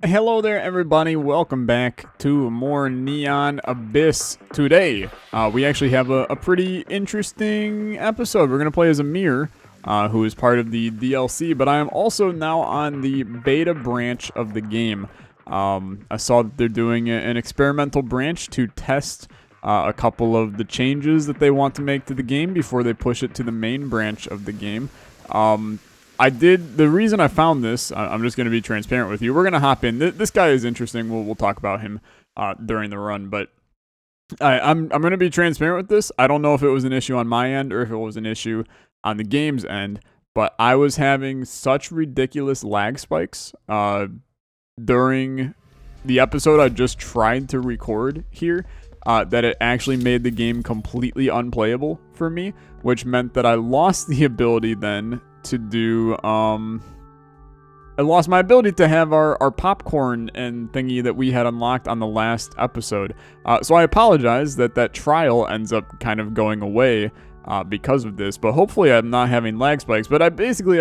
Hello there, everybody. Welcome back to more Neon Abyss. Today, we actually have a pretty interesting episode. We're going to play as Amir, who is part of the DLC, but I am also now on the beta branch of the game. I saw that they're doing an experimental branch to test a couple of the changes that they want to make to the game before they push it to the main branch of the game. The reason I found this, I'm just going to be transparent with you. We're going to hop in. This guy is interesting. We'll talk about him during the run, but I'm going to be transparent with this. I don't know if it was an issue on my end or if it was an issue on the game's end, but I was having such ridiculous lag spikes during the episode I just tried to record here that it actually made the game completely unplayable for me, which meant that I lost the ability then to do, I lost my ability to have our popcorn and thingy that we had unlocked on the last episode. So I apologize that trial ends up kind of going away because of this, but hopefully I'm not having lag spikes. But I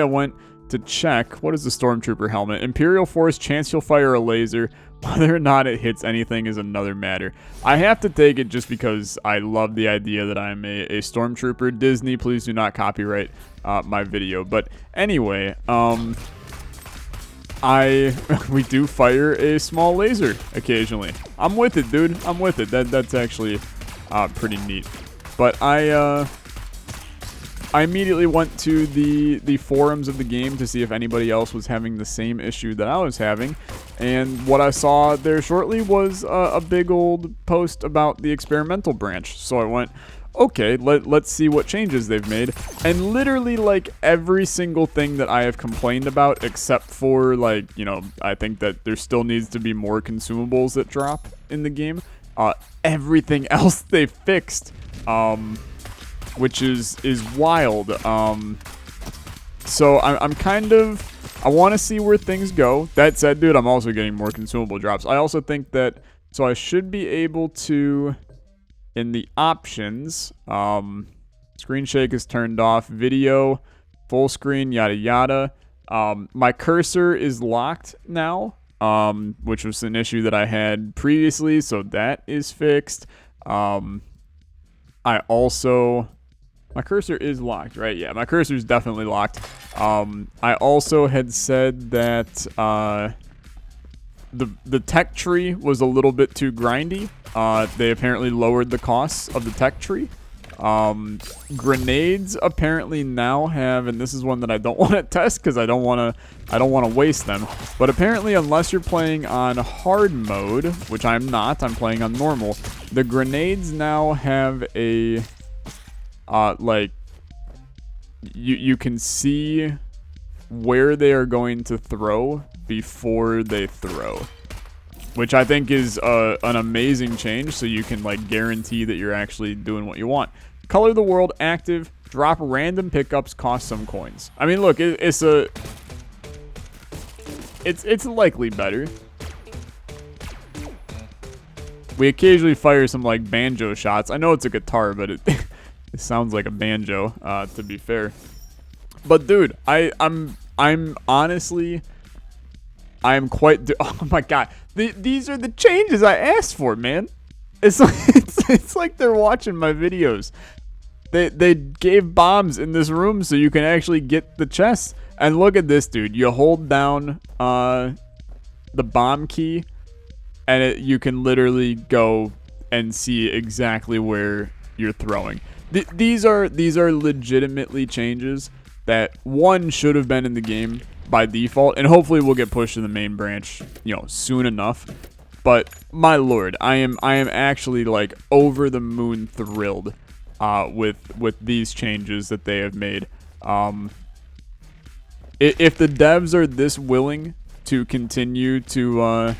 went to check, what is the Stormtrooper helmet? Imperial Force, chance you'll fire a laser. Whether or not it hits anything is another matter. I have to take it just because I love the idea that I'm a Stormtrooper. Disney, please do not copyright my video. But anyway, we do fire a small laser occasionally. I'm with it, dude. I'm with it. That's actually pretty neat. But I immediately went to the forums of the game to see if anybody else was having the same issue that I was having. And what I saw there shortly was a big old post about the experimental branch. So I went, okay, let's see what changes they've made. And literally, like, every single thing that I have complained about, except for, like, you know, I think that there still needs to be more consumables that drop in the game. Everything else they fixed, which is wild. So I'm kind of, I want to see where things go. That said, dude, I'm also getting more consumable drops. I also think that, so I should be able to, in the options, screen shake is turned off, video, full screen, yada yada. My cursor is locked now, which was an issue that I had previously, so that is fixed. My cursor is locked, right? Yeah, my cursor is definitely locked. I also had said that the tech tree was a little bit too grindy. They apparently lowered the costs of the tech tree. Grenades apparently now have, and this is one that I don't want to test because I don't want to waste them. But apparently, unless you're playing on hard mode, which I'm not, I'm playing on normal. The grenades now have a like, you can see where they are going to throw before they throw, which I think is an amazing change, so you can, like, guarantee that you're actually doing what you want. Color the world active, drop random pickups, cost some coins. I mean, look, it's likely better. We occasionally fire some, like, banjo shots. I know it's a guitar, but it it sounds like a banjo, to be fair. But dude, I'm honestly, I'm quite. Oh my god, these are the changes I asked for, man. It's like it's like they're watching my videos. They gave bombs in this room so you can actually get the chest. And look at this, dude. You hold down the bomb key, and you can literally go and see exactly where you're throwing. These are legitimately changes that, one, should have been in the game by default, and hopefully will get pushed to the main branch, you know, soon enough. But my lord, I am actually, like, over the moon thrilled with these changes that they have made. If the devs are this willing to continue to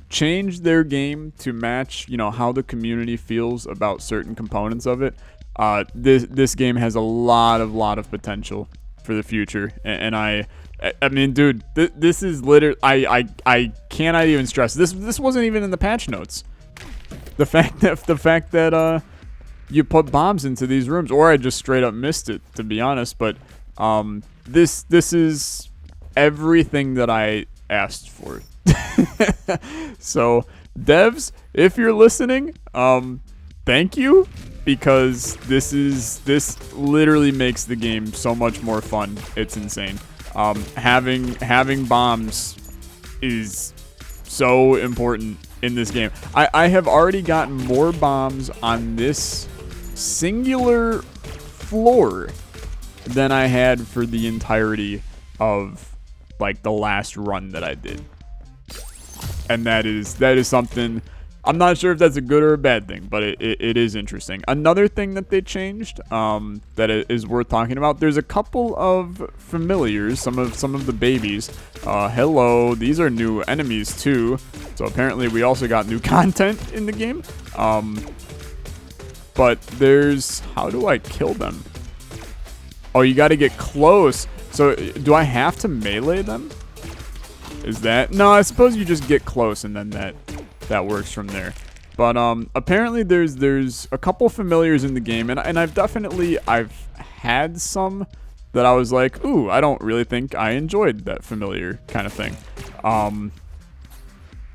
change their game to match, you know, how the community feels about certain components of it, this game has a lot of potential for the future. And I mean, dude, this is literally, I cannot even stress this wasn't even in the patch notes. The fact that you put bombs into these rooms, or I just straight up missed it, to be honest. But this is everything that I asked for. So, devs, if you're listening, thank you, because this literally makes the game so much more fun. It's insane. Having bombs is so important in this game. I have already gotten more bombs on this singular floor than I had for the entirety of like the last run that I did. And that is something, I'm not sure if that's a good or a bad thing, but it is interesting. Another thing that they changed that is worth talking about, there's a couple of familiars, some of the babies. Hello, these are new enemies too. So apparently we also got new content in the game. But there's, how do I kill them? Oh, you got to get close. So do I have to melee them? Is that? No, I suppose you just get close and then that works from there. But apparently there's a couple familiars in the game, and I've had some that I was like, ooh, I don't really think I enjoyed that familiar kind of thing.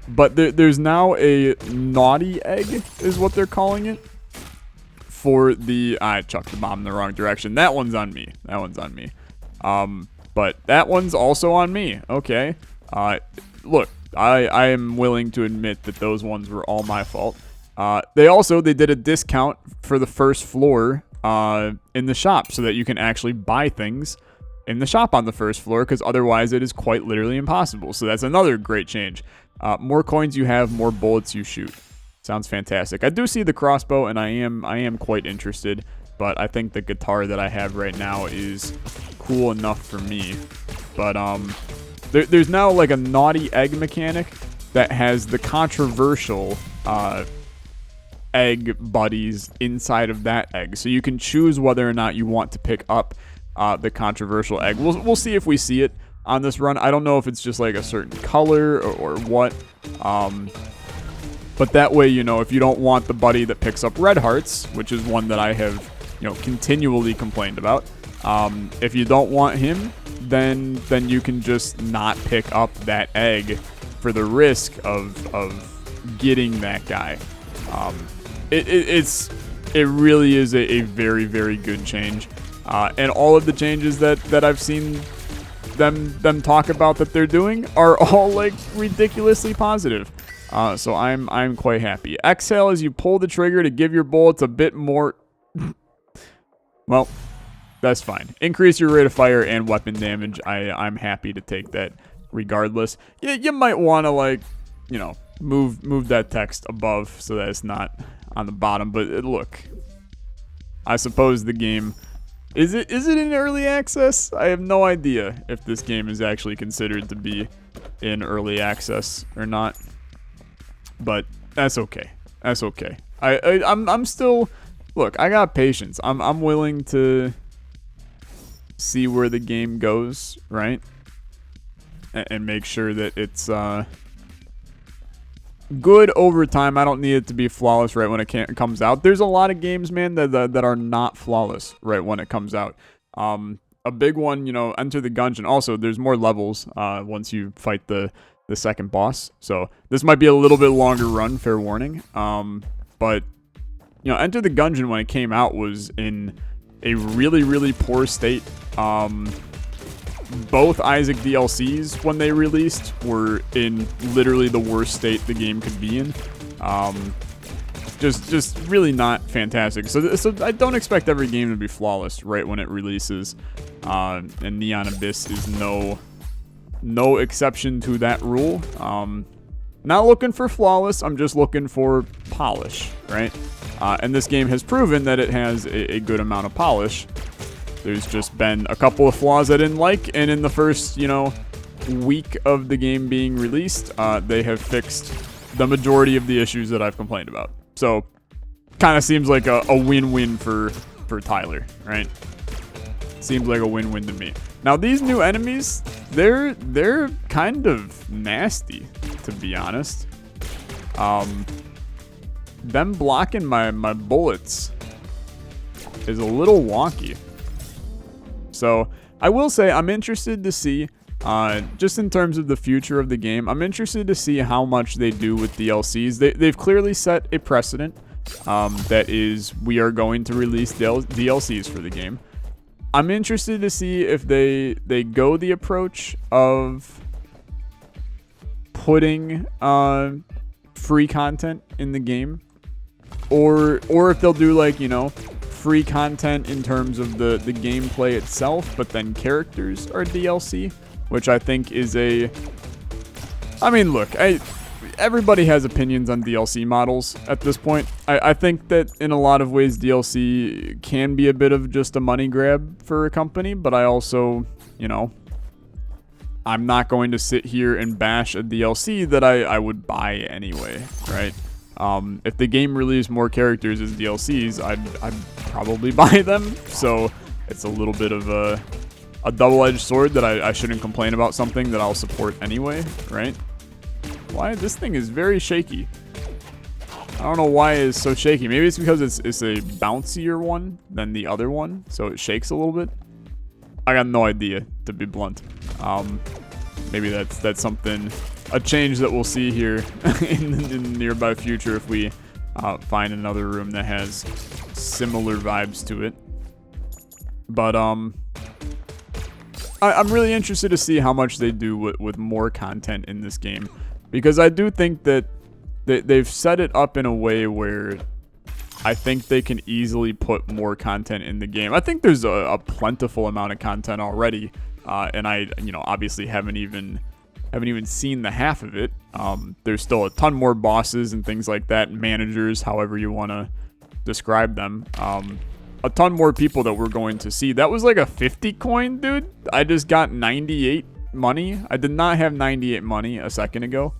But there's now a naughty egg, is what they're calling it. For the, I chucked the bomb in the wrong direction. That one's on me. That one's on me. But that one's also on me. Okay. Look, I am willing to admit that those ones were all my fault. They did a discount for the first floor in the shop so that you can actually buy things in the shop on the first floor, because otherwise it is quite literally impossible. So that's another great change. More coins you have, more bullets you shoot. Sounds fantastic. I do see the crossbow, and I am quite interested, but I think the guitar that I have right now is cool enough for me. But there's now like a naughty egg mechanic that has the controversial egg buddies inside of that egg, so you can choose whether or not you want to pick up the controversial egg. We'll see if we see it on this run. I don't know if it's just like a certain color or what. But that way, you know, if you don't want the buddy that picks up red hearts, which is one that I have, you know, continually complained about, if you don't want him, then you can just not pick up that egg for the risk of getting that guy. It really is a very, very good change. And all of the changes that I've seen them talk about that they're doing are all like ridiculously positive. So I'm quite happy. Exhale as you pull the trigger to give your bullets a bit more. Well, that's fine. Increase your rate of fire and weapon damage. I'm happy to take that regardless. You might want to, like, you know, move that text above so that it's not on the bottom. But look, I suppose the game, is it in early access? I have no idea if this game is actually considered to be in early access or not. But that's okay. That's okay. I'm still, look, I got patience. I'm willing to see where the game goes, right? And make sure that it's good over time. I don't need it to be flawless right when it comes out. There's a lot of games, man, that are not flawless right when it comes out. A big one, you know, Enter the Gungeon. Also, there's more levels once you fight the second boss. So this might be a little bit longer run, fair warning. But, you know, Enter the Gungeon when it came out was in a really, really poor state. Both Isaac DLCs, when they released, were in literally the worst state the game could be in. Just really not fantastic. So I don't expect every game to be flawless right when it releases. And Neon Abyss is no exception to that rule. Not looking for flawless, I'm just looking for polish, right? And this game has proven that it has a good amount of polish. There's just been a couple of flaws I didn't like, and in the first, you know, week of the game being released, they have fixed the majority of the issues that I've complained about. So, kind of seems like a win-win for Tyler, right? Seems like a win-win to me. Now, these new enemies, they're kind of nasty, to be honest. Them blocking my bullets is a little wonky. So, I will say I'm interested to see just in terms of the future of the game, I'm interested to see how much they do with DLCs. They've clearly set a precedent. That is, we are going to release DLCs for the game. I'm interested to see if they go the approach of putting free content in the game, or if they'll do, like, you know, free content in terms of the gameplay itself, but then characters are DLC, which I think is a... I mean, look, everybody has opinions on DLC models at this point. I think that in a lot of ways DLC can be a bit of just a money grab for a company, but I also, you know, I'm not going to sit here and bash a DLC that I would buy anyway, right? If the game released more characters as DLCs, I'd probably buy them. So it's a little bit of a double-edged sword that I shouldn't complain about something that I'll support anyway, right? Why? This thing is very shaky. I don't know why it's so shaky. Maybe it's because it's a bouncier one than the other one, so it shakes a little bit. I got no idea, to be blunt. Maybe that's something, a change that we'll see here in the nearby future if we find another room that has similar vibes to it. But I'm really interested to see how much they do with more content in this game, because I do think that they've set it up in a way where I think they can easily put more content in the game. I think there's a plentiful amount of content already, and I, you know, obviously haven't even seen the half of it. There's still a ton more bosses and things like that, managers, however you want to describe them. A ton more people that we're going to see. That was like a 50 coin, dude. I just got 98 money. I did not have 98 money a second ago.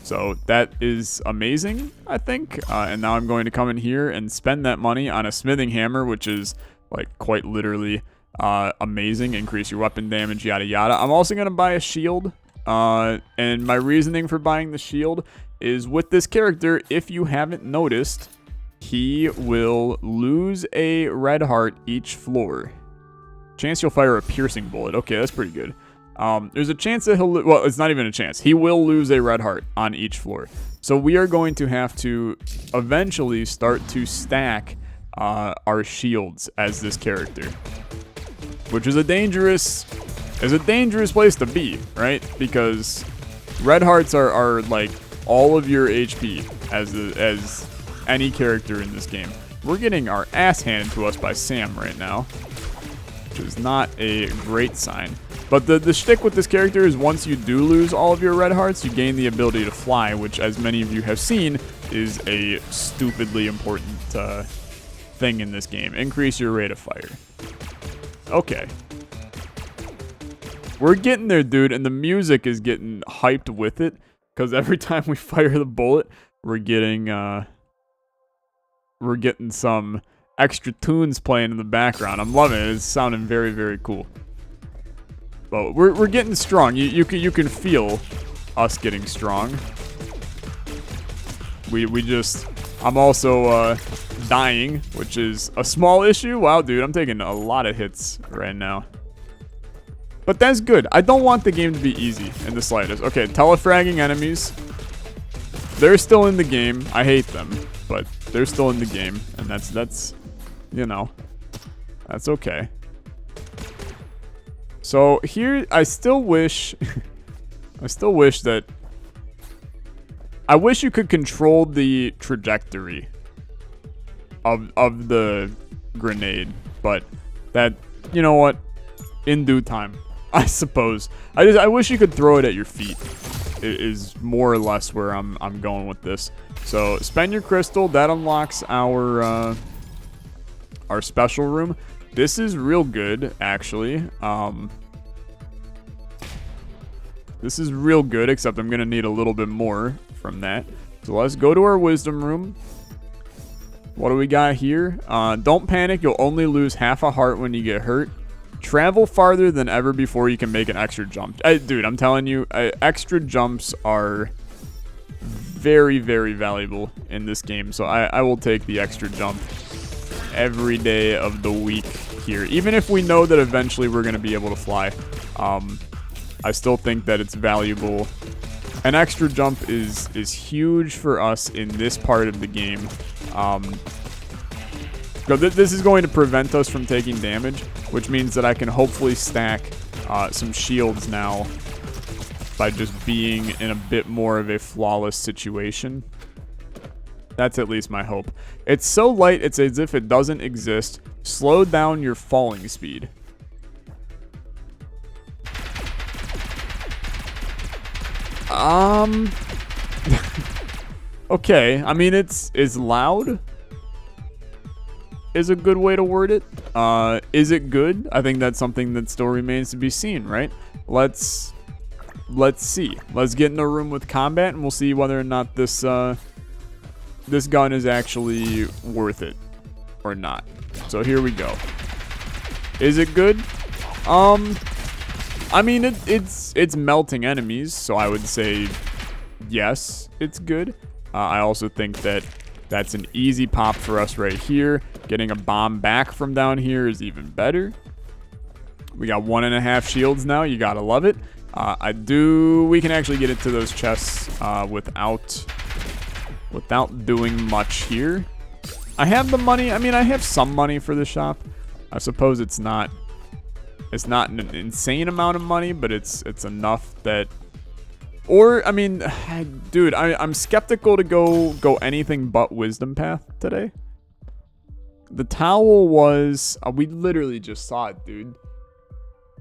So that is amazing, I think. And now I'm going to come in here and spend that money on a smithing hammer, which is like quite literally amazing. Increase your weapon damage, yada yada. I'm also going to buy a shield. And my reasoning for buying the shield is with this character, if you haven't noticed, he will lose a red heart each floor. Chance you'll fire a piercing bullet. Okay, that's pretty good. There's a chance that he'll... Well, it's not even a chance. He will lose a red heart on each floor. So we are going to have to eventually start to stack our shields as this character, which is a dangerous place to be, right? Because red hearts are like all of your HP as any character in this game. We're getting our ass handed to us by Sam right now, which is not a great sign. But the shtick with this character is once you do lose all of your red hearts, you gain the ability to fly, which, as many of you have seen, is a stupidly important thing in this game. Increase your rate of fire. Okay. We're getting there, dude, and the music is getting hyped with it, because every time we fire the bullet, we're getting some extra tunes playing in the background. I'm loving it. It's sounding very, very cool. But we're getting strong. You can feel us getting strong. I'm also dying, which is a small issue. Wow, dude, I'm taking a lot of hits right now. But that's good. I don't want the game to be easy in the slightest. Okay, telefragging enemies. They're still in the game. I hate them, but they're still in the game, and that's you know, that's okay. So here, I still wish that I wish you could control the trajectory of the grenade, but that, you know what, in due time, I suppose. I wish you could throw it at your feet. It is more or less where I'm going with this. So spend your crystal. That unlocks our special room. This is real good, actually. This is real good, except I'm gonna need a little bit more from that. So let's go to our wisdom room. What do we got here? Don't panic. You'll only lose half a heart when you get hurt. Travel farther than ever before you can make an extra jump. Dude, I'm telling you, extra jumps are very, very valuable in this game. So I will take the extra jump every day of the week here. Even if we know that eventually we're going to be able to fly, I still think that it's valuable. An extra jump is huge for us in this part of the game. This is going to prevent us from taking damage, which means that I can hopefully stack some shields now by just being in a bit more of a flawless situation. That's at least my hope. It's so light, it's as if it doesn't exist. Slow down your falling speed. Okay, I mean, it's loud is a good way to word it. Is it good? I think that's something that still remains to be seen, right? Let's see. Let's get in a room with combat, and we'll see whether or not this this gun is actually worth it or not. So here we go. Is it good? I mean, it's melting enemies, so I would say yes, it's good. I also think that that's an easy pop for us right here. Getting a bomb back from down here is even better. We got 1.5 shields now. You gotta love it. We can actually get into those chests without doing much here. I have the money. I mean, I have some money for the shop. I suppose it's not an insane amount of money, but it's enough that. Or I mean, dude, I'm skeptical to go anything but wisdom path today. The towel was we literally just saw it, dude.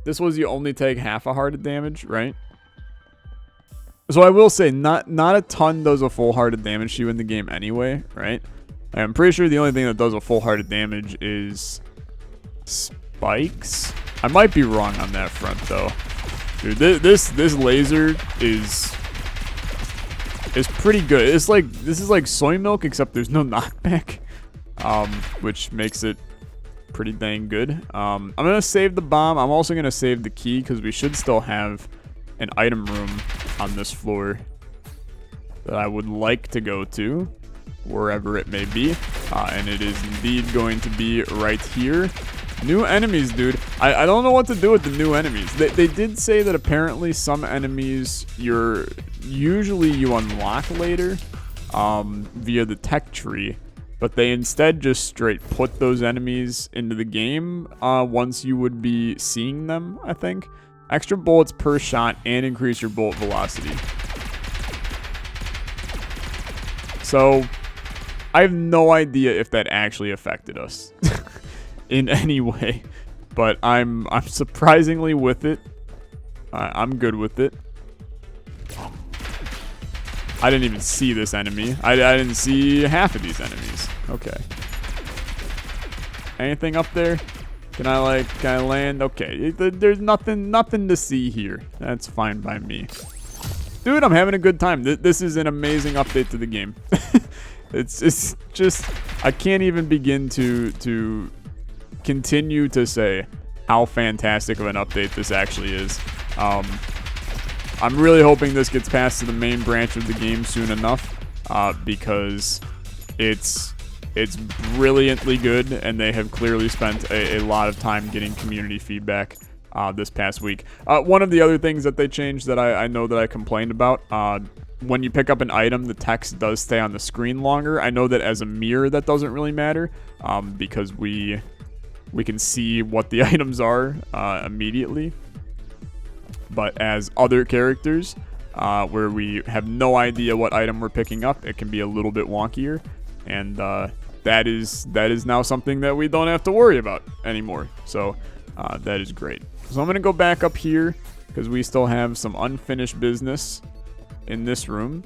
This was you only take half a heart of damage, right? So I will say not a ton does a full heart of damage to you in the game anyway, right? I'm pretty sure the only thing that does a full heart of damage is spikes. I might be wrong on that front though. Dude, this laser is pretty good. It's like this is like soy milk except there's no knockback, which makes it pretty dang good. I'm gonna save the bomb. I'm also gonna save the key because we should still have an item room on this floor that I would like to go to, wherever it may be, and it is indeed going to be right here. New enemies, dude. I don't know what to do with the new enemies. They did say that apparently some enemies you unlock later via the tech tree, but they instead just straight put those enemies into the game once you would be seeing them, I think. Extra bullets per shot and increase your bullet velocity. So I have no idea if that actually affected us in any way, but I'm surprisingly with it. I'm good with it. I didn't even see this enemy. I didn't see half of these enemies. Okay. Anything up there? Can I land? Okay. There's nothing to see here. That's fine by me. Dude, I'm having a good time. This is an amazing update to the game. It's just I can't even begin to continue to say how fantastic of an update this actually is. I'm really hoping this gets passed to the main branch of the game soon enough, because it's brilliantly good, and they have clearly spent a lot of time getting community feedback this past week. One of the other things that they changed that I know that I complained about, when you pick up an item, the text does stay on the screen longer. I know that as a mirror that doesn't really matter, because we can see what the items are immediately. But as other characters, where we have no idea what item we're picking up, it can be a little bit wonkier. And that is now something that we don't have to worry about anymore. So that is great. So I'm going to go back up here because we still have some unfinished business in this room.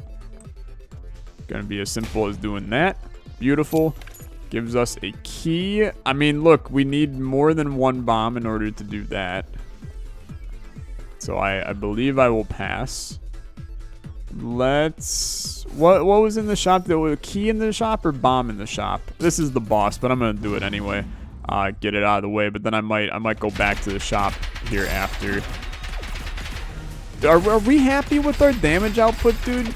Going to be as simple as doing that. Beautiful. Gives us a key. I mean, look, we need more than one bomb in order to do that. So I believe I will pass. Let's... What was in the shop? There was a key in the shop or bomb in the shop? This is the boss, but I'm going to do it anyway. Get it out of the way, but then I might go back to the shop here after. Are we happy with our damage output, dude?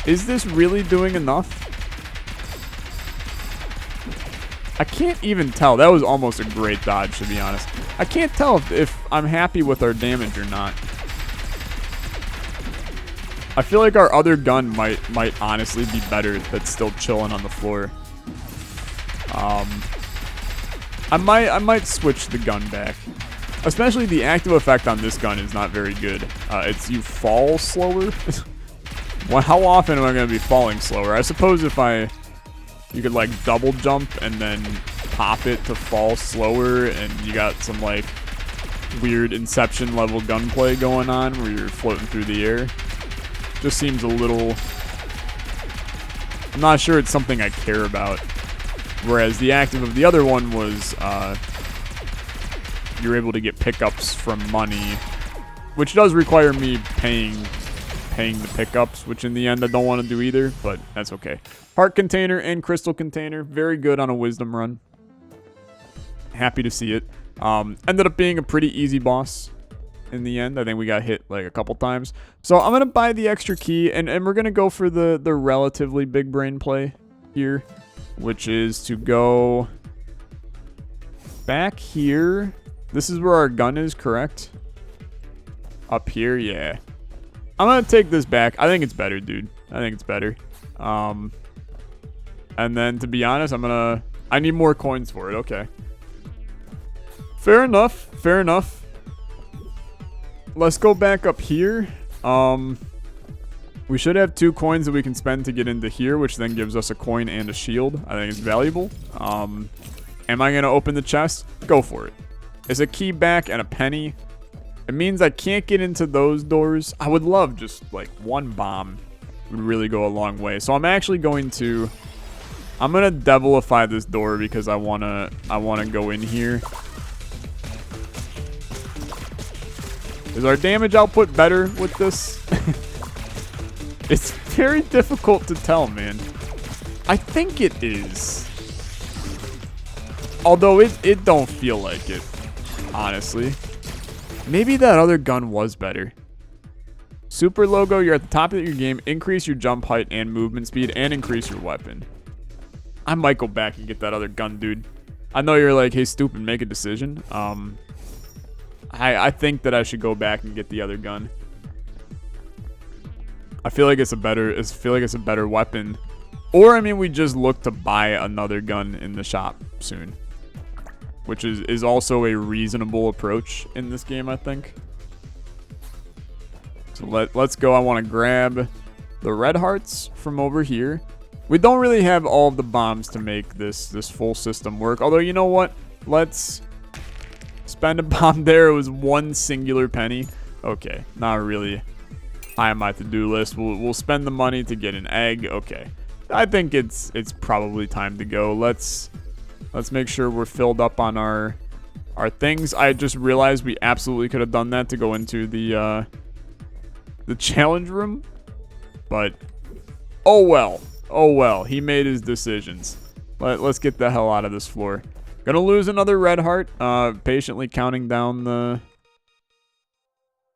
Is this really doing enough? I can't even tell. That was almost a great dodge, to be honest. I can't tell if I'm happy with our damage or not. I feel like our other gun might honestly be better that's still chilling on the floor. I might switch the gun back. Especially the active effect on this gun is not very good. It's you fall slower. Well, how often am I going to be falling slower? I suppose if you could like double jump and then pop it to fall slower, and you got some like weird Inception level gunplay going on where you're floating through the air. Just seems a little... I'm not sure it's something I care about. Whereas the active of the other one was you're able to get pickups from money, which does require me paying the pickups, which in the end I don't want to do either, but that's okay. Heart container and crystal container, very good on a wisdom run. Happy to see it. Ended up being a pretty easy boss in the end. I think we got hit like a couple times. So I'm going to buy the extra key, and we're going to go for the relatively big brain play here, which is to go back here. This is where our gun is, correct? Up here, yeah. I'm going to take this back. I think it's better, dude. I think it's better. And then, to be honest, I need more coins for it. Okay. Fair enough. Fair enough. Let's go back up here. We should have 2 coins that we can spend to get into here, which then gives us a coin and a shield. I think it's valuable. Am I going to open the chest? Go for it. It's a key back and a penny. It means I can't get into those doors. I would love just like 1 bomb would really go a long way. So I'm actually going to... I'm going to devilify this door because I want to go in here. Is our damage output better with this? It's very difficult to tell, man. I think it is. Although it don't feel like it, honestly. Maybe that other gun was better. Super logo, you're at the top of your game. Increase your jump height and movement speed and increase your weapon. I might go back and get that other gun, dude. I know you're like, hey, stupid, make a decision. I think that I should go back and get the other gun. I feel like it's a better weapon. Or I mean, we just look to buy another gun in the shop soon, which is also a reasonable approach in this game, I think. So let's go. I want to grab the red hearts from over here. We don't really have all of the bombs to make this full system work. Although, you know what? Let's spend a bomb there. It was 1 singular penny. Okay, not really high on my to-do list. We'll spend the money to get an egg. Okay, I think it's probably time to go. Let's make sure we're filled up on our things. I just realized we absolutely could have done that to go into the challenge room, but oh well. He made his decisions. Let's get the hell out of this floor. Gonna lose another red heart. Patiently counting down the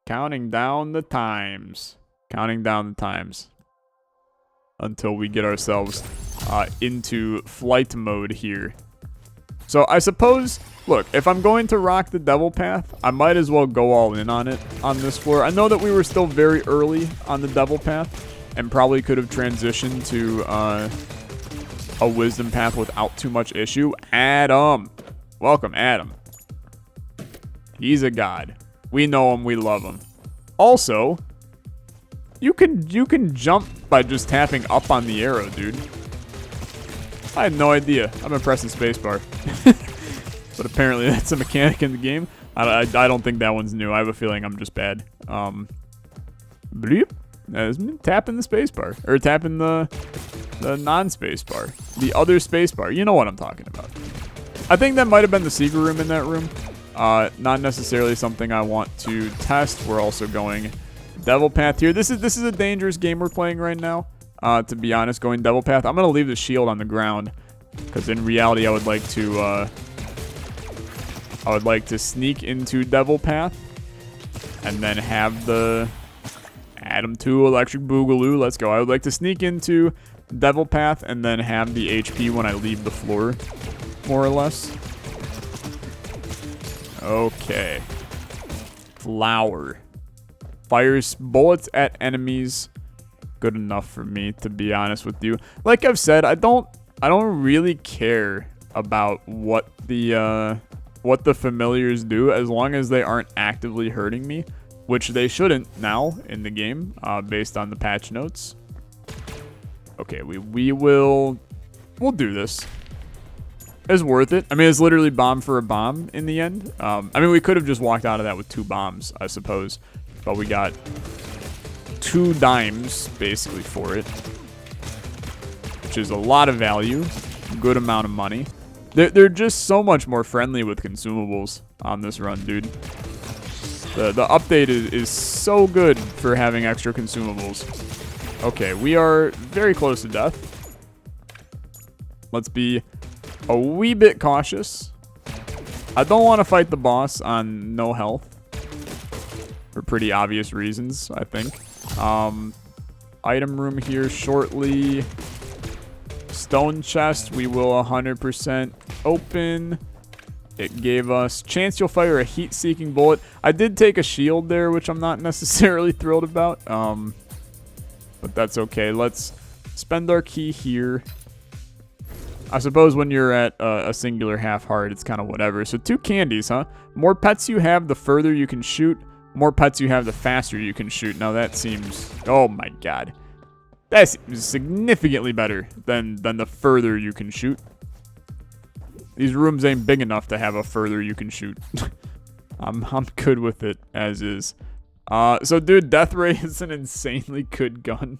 times. Counting down the times until we get ourselves into flight mode here. So I suppose, look, if I'm going to rock the devil path, I might as well go all in on it on this floor. I know that we were still very early on the devil path and probably could have transitioned to a wisdom path without too much issue. Adam. Welcome, Adam. He's a god. We know him. We love him. Also, you can jump by just tapping up on the arrow, dude. I had no idea. I've been pressing spacebar. But apparently that's a mechanic in the game. I don't think that one's new. I have a feeling I'm just bad. Bleep. Tapping the spacebar. Or tapping the non-spacebar. The other spacebar. You know what I'm talking about. I think that might have been the secret room in that room. Not necessarily something I want to test. We're also going devil path here. This is a dangerous game we're playing right now. To be honest, going devil path. I'm gonna leave the shield on the ground because in reality, I would like to sneak into devil path and then have the Adam 2 electric boogaloo. Let's go. I would like to sneak into devil path and then have the HP when I leave the floor. more or less. Okay. Flower. Fires bullets at enemies. Good enough for me, to be honest with you. Like I've said, I don't really care about what the familiars do as long as they aren't actively hurting me, which they shouldn't now in the game, based on the patch notes. Okay, we'll do this. It's worth it. I mean, it's literally bomb for a bomb in the end. I mean, we could have just walked out of that with 2 bombs, I suppose. But we got 2 dimes, basically, for it. Which is a lot of value. Good amount of money. They're just so much more friendly with consumables on this run, dude. The update is so good for having extra consumables. Okay, we are very close to death. Let's be a wee bit cautious. I don't want to fight the boss on no health. For pretty obvious reasons, I think. Item room here shortly. Stone chest, we will 100% open. It gave us chance you'll fire a heat-seeking bullet. I did take a shield there, which I'm not necessarily thrilled about. But that's okay. Let's spend our key here. I suppose when you're at a singular half heart, it's kind of whatever. So 2 candies, huh? More pets you have, the further you can shoot. More pets you have, the faster you can shoot. Now that seems... Oh my god. That's significantly better than the further you can shoot. These rooms ain't big enough to have a further you can shoot. I'm good with it as is. So dude, Death Ray is an insanely good gun.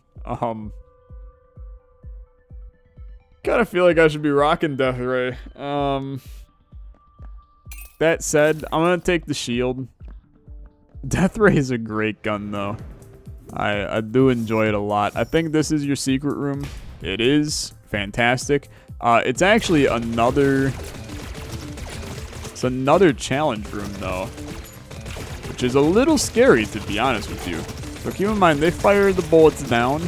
Kinda feel like I should be rocking Death Ray. That said, I'm gonna take the shield. Death Ray is a great gun though. I do enjoy it a lot. I think this is your secret room. It is fantastic. It's actually another challenge room though, which is a little scary to be honest with you. So keep in mind they fire the bullets down.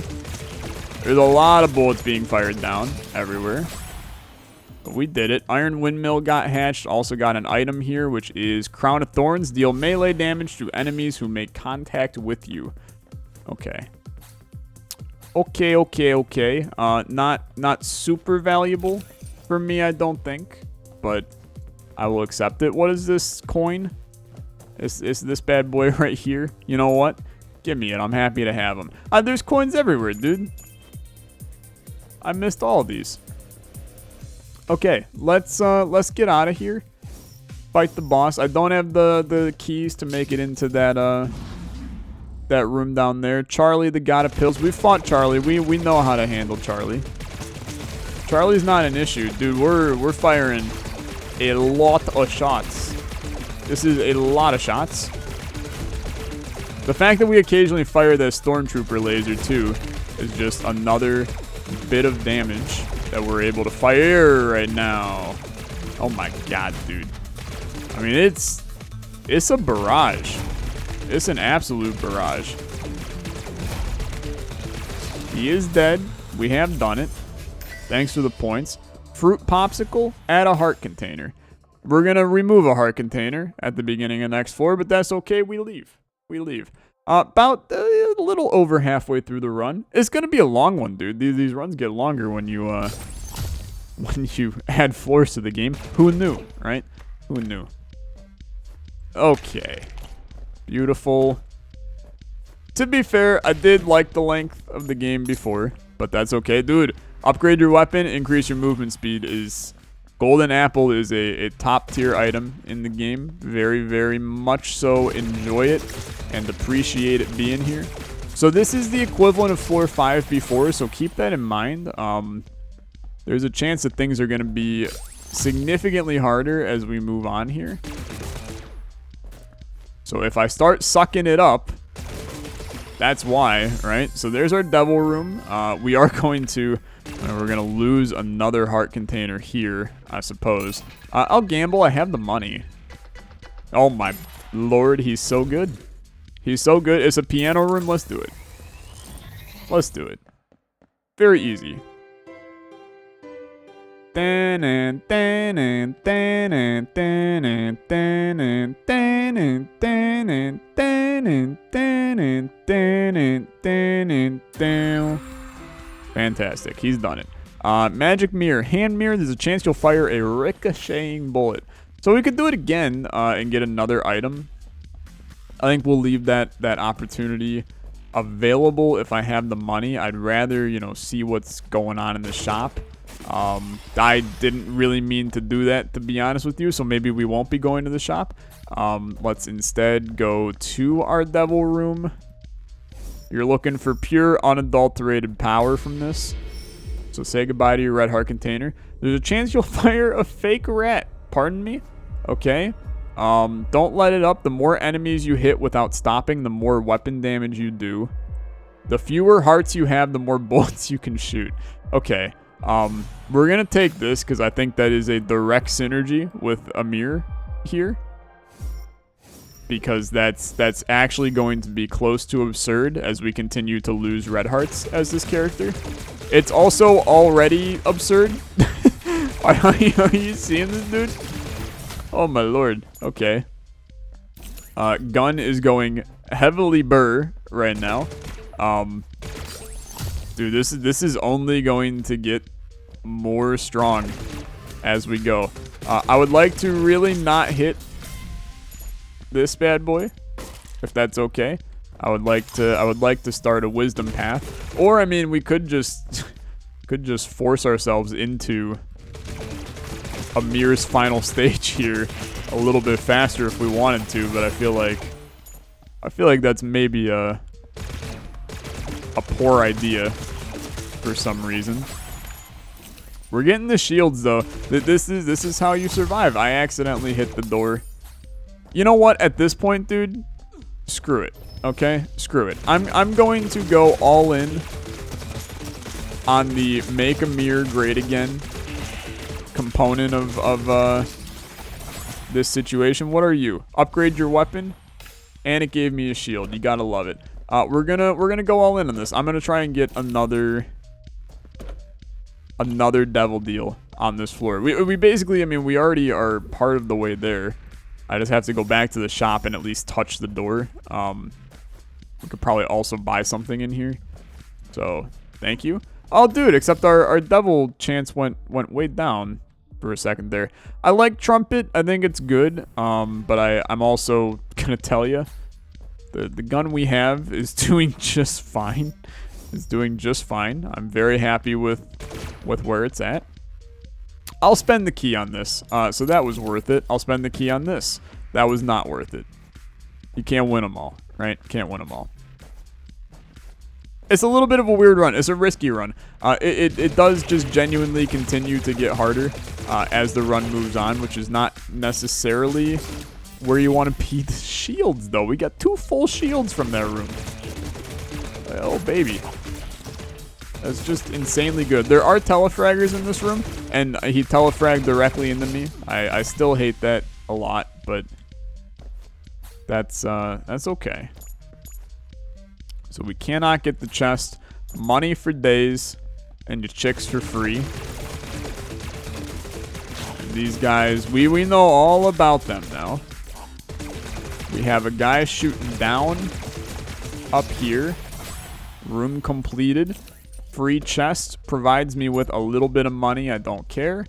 There's a lot of bullets being fired down everywhere. But we did it. Iron Windmill got hatched. Also got an item here, which is Crown of Thorns. Deal melee damage to enemies who make contact with you. Okay. Okay. Not super valuable for me, I don't think. But I will accept it. What is this coin? It's this bad boy right here. You know what? Give me it. I'm happy to have them. There's coins everywhere, dude. I missed all of these. Okay, let's get out of here. Fight the boss. I don't have the keys to make it into that room down there. Charlie, the god of pills. We fought Charlie. We know how to handle Charlie. Charlie's not an issue, dude. We're firing a lot of shots. This is a lot of shots. The fact that we occasionally fire that stormtrooper laser too is just another bit of damage that we're able to fire right now. Oh my god, dude. I mean, it's a barrage. It's an absolute barrage. He is dead. We have done it. Thanks for the points. Fruit popsicle, add a heart container. We're going to remove a heart container at the beginning of next floor, but that's okay. We leave. About a little over halfway through the run. It's going to be a long one, dude. These runs get longer when you add floors to the game. Who knew, right? Who knew? Okay. Beautiful. To be fair, I did like the length of the game before, but that's okay. Dude, upgrade your weapon, increase your movement speed. Golden Apple is a top tier item in the game. Very, very much so enjoy it and appreciate it being here. So this is the equivalent of floor 5 before, so keep that in mind. There's a chance that things are going to be significantly harder as we move on here. So if I start sucking it up, that's why, right? So there's our devil room. We are going to... we're going to lose another heart container here, I suppose. I'll gamble. I have the money. Oh, my lord. He's so good. He's so good. It's a piano room. Let's do it. Let's do it. Very easy. Fantastic. He's done it. Magic mirror. Hand mirror. There's a chance you'll fire a ricocheting bullet. So we could do it again and get another item. I think we'll leave that opportunity available if I have the money. I'd rather, you know, see what's going on in the shop. I didn't really mean to do that, to be honest with you, so maybe we won't be going to the shop. Let's instead go to our devil room. You're looking for pure, unadulterated power from this. So say goodbye to your red heart container. There's a chance you'll fire a fake rat. Pardon me? Okay. Don't let it up. The more enemies you hit without stopping, the more weapon damage you do. The fewer hearts you have, the more bullets you can shoot. Okay. We're going to take this because I think that is a direct synergy with Amir here. Because that's actually going to be close to absurd as we continue to lose red hearts as this character. It's also already absurd. Are you seeing this, dude? Oh my lord. Okay. Gun is going heavily burr right now. Dude, this is only going to get more strong as we go. I would like to really not hit this bad boy, if that's okay. I would like to start a wisdom path, or I mean, we could just force ourselves into Amir's final stage here a little bit faster if we wanted to, but I feel like that's maybe a poor idea for some reason. We're getting the shields though. This is how you survive. I accidentally hit the door. You know what? At this point, dude, screw it. Okay? Screw it. I'm going to go all in on the make Amir great again component of this situation. What are you? Upgrade your weapon, and it gave me a shield. You gotta love it. We're gonna go all in on this. I'm gonna try and get another devil deal on this floor. We basically, I mean, we already are part of the way there. I just have to go back to the shop and at least touch the door. We could probably also buy something in here. So, thank you. Oh, dude, except our devil chance went way down for a second there. I like Trumpet. I think it's good. But I'm also going to tell you, the gun we have is doing just fine. It's doing just fine. I'm very happy with where it's at. I'll spend the key on this. So that was worth it. I'll spend the key on this. That was not worth it. You can't win them all, right? Can't win them all. It's a little bit of a weird run. It's a risky run. It does just genuinely continue to get harder as the run moves on, which is not necessarily where you want to be. The shields, though. We got 2 full shields from that room. Oh, baby. That's just insanely good. There are telefraggers in this room, and he telefragged directly into me. I still hate that a lot, but that's okay. So we cannot get the chest. Money for days, and your chicks for free. And these guys, we know all about them now. We have a guy shooting down up here. Room completed. Free chest provides me with a little bit of money. I don't care.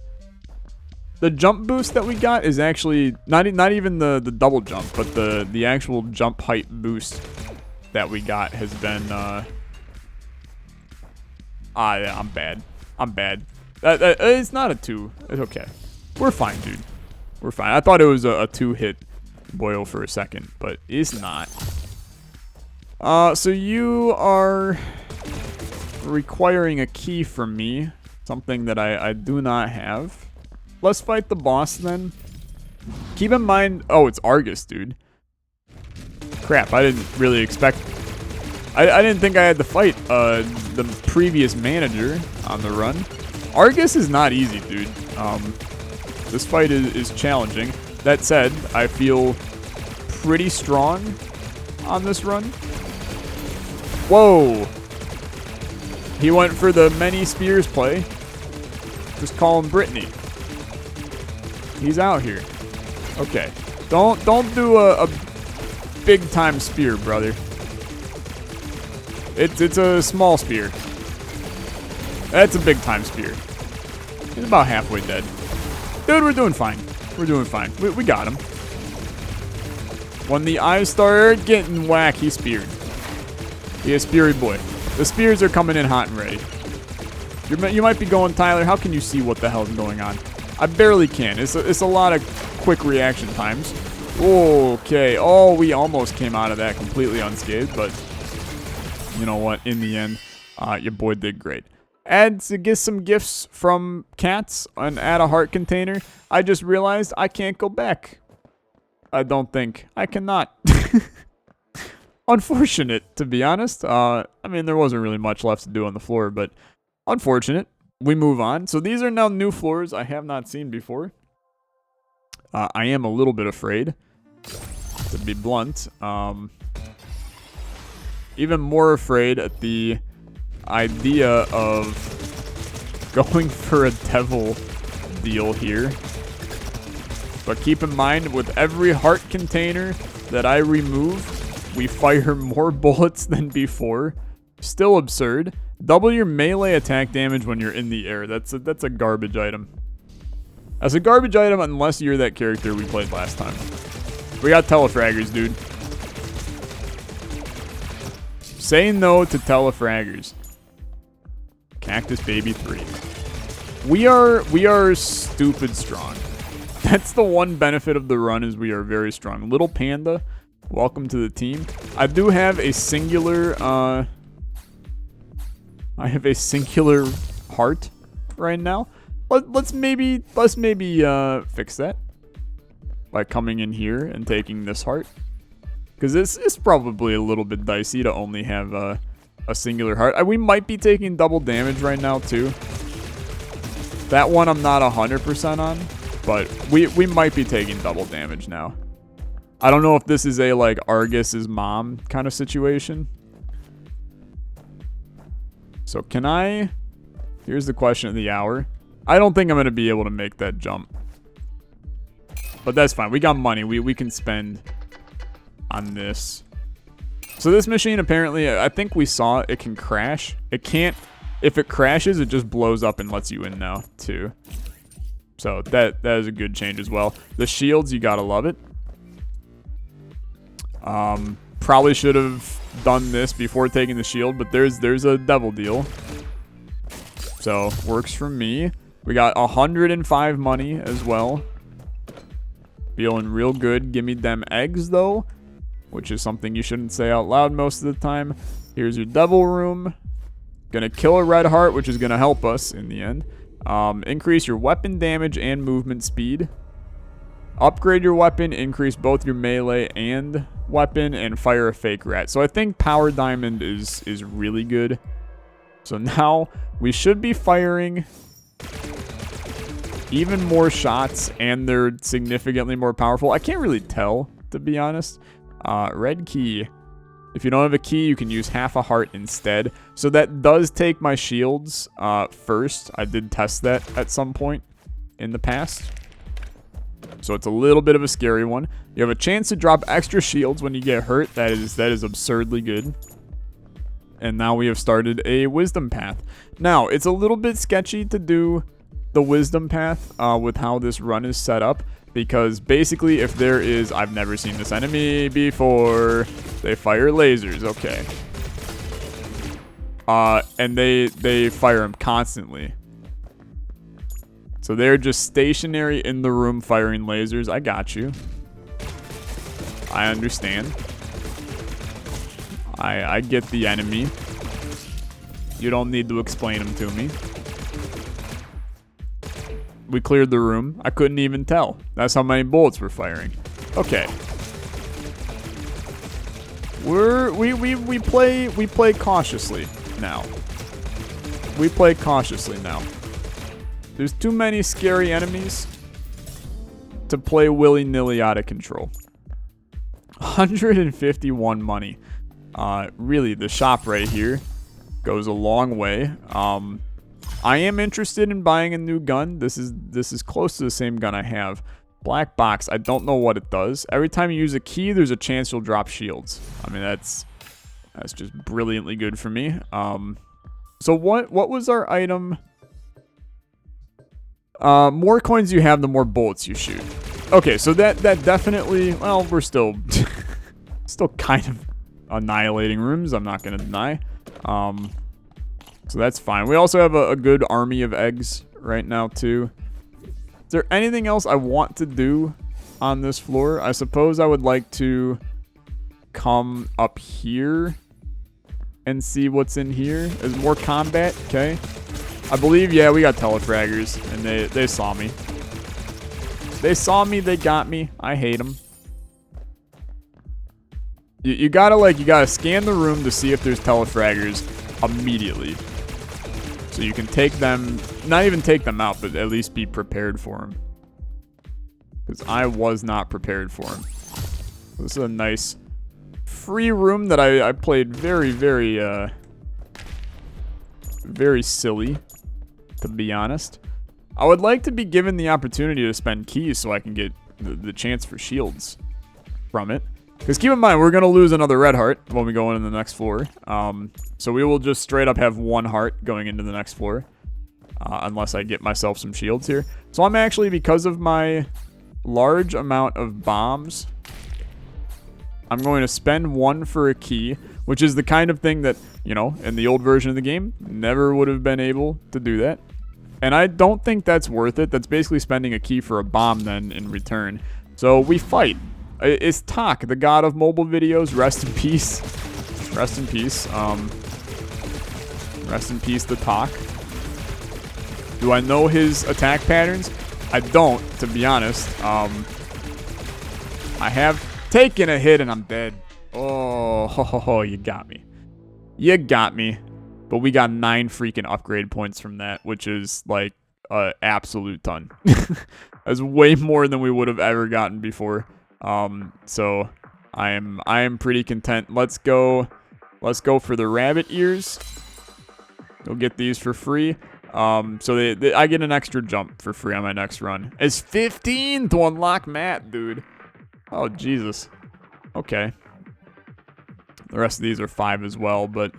The jump boost that we got is actually not even the double jump, but the actual jump height boost that we got has been yeah, I'm bad. I'm bad. It's not a 2. It's okay. We're fine, dude. We're fine. I thought it was a 2-hit boil for a second, but it's not. So you are requiring a key from me, something that I do not have. Let's fight the boss then. Keep in mind, oh, it's Argus, dude. Crap, I didn't really expect. I didn't think I had to fight the previous manager on the run. Argus is not easy, dude. This fight is challenging. That said, I feel pretty strong on this run. Whoa. He went for the many spears play. Just call him Brittany. He's out here. Okay. Don't do a big time spear, brother. It's a small spear. That's a big time spear. He's about halfway dead. Dude, we're doing fine. We're doing fine. We got him. When the eyes start getting whack, he speared. He a speary boy. The spears are coming in hot and ready. You might be going, Tyler, how can you see what the hell's going on? I barely can. It's a lot of quick reaction times. Okay. Oh, we almost came out of that completely unscathed, but you know what? In the end, your boy did great. Add to get some gifts from cats and add a heart container. I just realized I can't go back. I don't think. I cannot. Unfortunate, to be honest. I mean, there wasn't really much left to do on the floor, but unfortunate. We move on. So these are now new floors I have not seen before. I am a little bit afraid, to be blunt. Even more afraid at the idea of going for a devil deal here. But keep in mind, with every heart container that I remove, we fire more bullets than before. Still absurd. Double your melee attack damage when you're in the air. That's a garbage item. That's a garbage item unless you're that character we played last time. We got telefraggers, dude. Say no to telefraggers. Cactus Baby 3. We are stupid strong. That's the one benefit of the run, is we are very strong. Little Panda, welcome to the team. I do have a singular heart right now. Let's maybe fix that by coming in here and taking this heart, because this is probably a little bit dicey to only have a singular heart. We might be taking double damage right now too. That one I'm not 100% on, but we might be taking double damage now. I don't know if this is a like Argus's mom kind of situation. So can I? Here's the question of the hour. I don't think I'm going to be able to make that jump. But that's fine. We got money. We can spend on this. So this machine, apparently, I think we saw it can crash. It can't. If it crashes, it just blows up and lets you in now, too. So that is a good change as well. The shields, you got to love it. Probably should have done this before taking the shield, but there's a devil deal. So, works for me. We got 105 money as well. Feeling real good. Give me them eggs, though, which is something you shouldn't say out loud most of the time. Here's your devil room. Gonna kill a red heart, which is gonna help us in the end. Increase your weapon damage and movement speed. Upgrade your weapon, increase both your melee and weapon, and fire a fake rat. So I think Power Diamond is really good. So now we should be firing even more shots, and they're significantly more powerful. I can't really tell, to be honest. Red key. If you don't have a key, you can use half a heart instead. So that does take my shields first. I did test that at some point in the past. So it's a little bit of a scary one. You have a chance to drop extra shields when you get hurt. That is absurdly good. And now we have started a wisdom path. Now, it's a little bit sketchy to do the wisdom path with how this run is set up. Because basically, if there is... I've never seen this enemy before. They fire lasers. Okay. And they fire them constantly. So they're just stationary in the room firing lasers. I got you. I understand. I get the enemy. You don't need to explain them to me. We cleared the room. I couldn't even tell. That's how many bullets we're firing. Okay. We play cautiously now. We play cautiously now. There's too many scary enemies to play willy-nilly out of control. 151 money. Really, the shop right here goes a long way. I am interested in buying a new gun. This is close to the same gun I have. Black box, I don't know what it does. Every time you use a key, there's a chance you'll drop shields. I mean, that's just brilliantly good for me. So what was our item? More coins you have, the more bullets you shoot. Okay, so that definitely, well, we're still kind of annihilating rooms, I'm not gonna deny. So that's fine. We also have a good army of eggs right now too. Is there anything else I want to do on this floor? I suppose I would like to come up here and see what's in here. There's more combat, okay. I believe, yeah, we got telefraggers, and they saw me. They saw me, they got me. I hate them. You gotta scan the room to see if there's telefraggers immediately. So you can take them, not even take them out, but at least be prepared for them. Because I was not prepared for them. This is a nice free room that I played very, very, very silly, to be honest. I would like to be given the opportunity to spend keys so I can get the chance for shields from it. Because keep in mind, we're going to lose another red heart when we go into the next floor. So we will just straight up have one heart going into the next floor. Unless I get myself some shields here. So I'm actually, because of my large amount of bombs, I'm going to spend one for a key. Which is the kind of thing that, you know, in the old version of the game, never would have been able to do that. And I don't think that's worth it. That's basically spending a key for a bomb then in return. So we fight. It's Tak, the god of mobile videos. Rest in peace. Rest in peace. Rest in peace, the Tak. Do I know his attack patterns? I don't, to be honest. I have taken a hit and I'm dead. Oh, you got me. You got me. But we got 9 freaking upgrade points from that, which is like an absolute ton. That's way more than we would have ever gotten before. So I am pretty content. Let's go for the rabbit ears. We'll get these for free. So I get an extra jump for free on my next run. It's 15 to unlock Matt, dude. Oh, Jesus. Okay. The rest of these are 5 as well, but...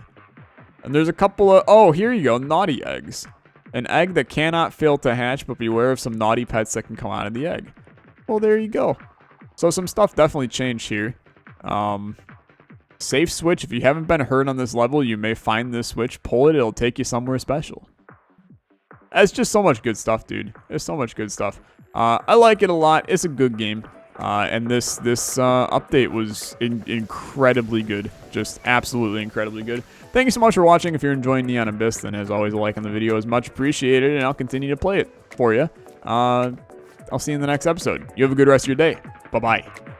And there's a couple of... Oh, here you go. Naughty eggs. An egg that cannot fail to hatch, but beware of some naughty pets that can come out of the egg. Well, there you go. So some stuff definitely changed here. Safe switch. If you haven't been hurt on this level, you may find this switch. Pull it. It'll take you somewhere special. That's just so much good stuff, dude. There's so much good stuff. I like it a lot. It's a good game. And this update was incredibly good. Just absolutely incredibly good. Thank you so much for watching. If you're enjoying Neon Abyss, then as always, a like on the video is much appreciated, and I'll continue to play it for you. I'll see you in the next episode. You have a good rest of your day. Bye-bye.